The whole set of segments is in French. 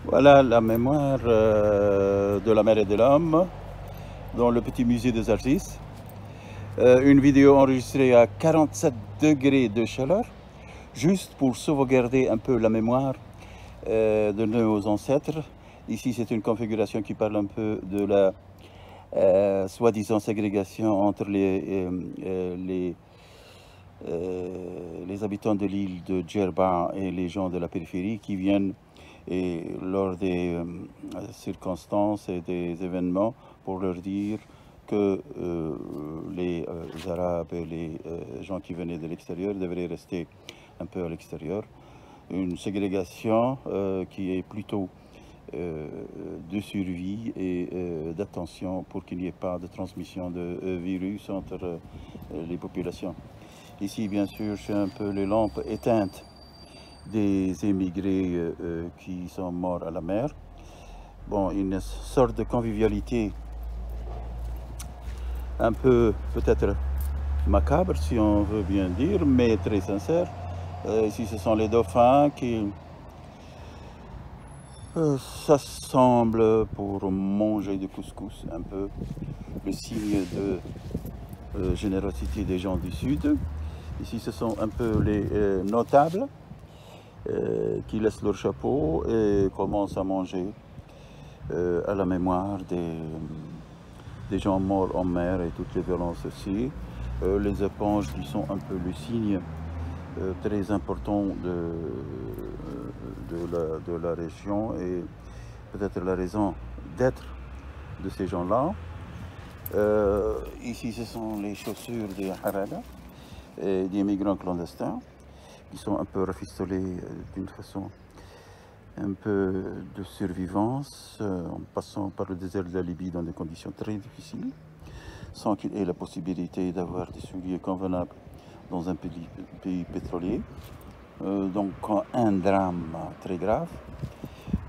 Voilà la mémoire de la mer et de l'homme dans le petit musée des Artistes. Une vidéo enregistrée à 47 degrés de chaleur, juste pour sauvegarder un peu la mémoire de nos ancêtres. Ici, c'est une configuration qui parle un peu de la soi-disant ségrégation entre les habitants de l'île de Djerba et les gens de la périphérie qui viennent et lors des circonstances et des événements pour leur dire que les Arabes et les gens qui venaient de l'extérieur devraient rester un peu à l'extérieur. Une ségrégation qui est plutôt de survie et d'attention pour qu'il n'y ait pas de transmission de virus entre les populations. Ici, bien sûr, c'est un peu les lampes éteintes des émigrés qui sont morts à la mer. Bon, une sorte de convivialité un peu peut-être macabre, si on veut bien dire, mais très sincère. Ici, ce sont les dauphins qui s'assemblent pour manger du couscous, un peu le signe de générosité des gens du Sud. Ici, ce sont un peu les notables qui laissent leur chapeau et commencent à manger à la mémoire des gens morts en mer et toutes les violences aussi. Les éponges qui sont un peu le signe très important de la région et peut-être la raison d'être de ces gens-là. Ici, ce sont les chaussures des Harada, des migrants clandestins, qui sont un peu rafistolés d'une façon un peu de survivance, en passant par le désert de la Libye dans des conditions très difficiles, sans qu'il ait la possibilité d'avoir des souliers convenables dans un pays pétrolier. Donc un drame très grave.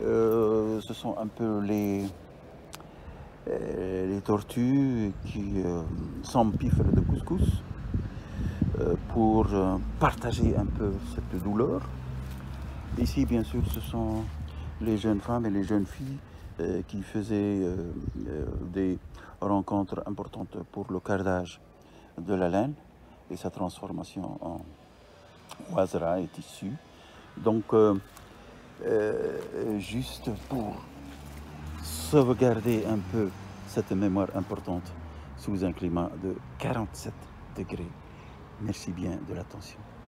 Ce sont un peu les tortues qui s'empiffrent de couscous pour partager un peu cette douleur. Ici, bien sûr, ce sont les jeunes femmes et les jeunes filles qui faisaient des rencontres importantes pour le cardage de la laine et sa transformation en wazra et tissu. Donc, juste pour sauvegarder un peu cette mémoire importante sous un climat de 47 degrés. Merci bien de l'attention.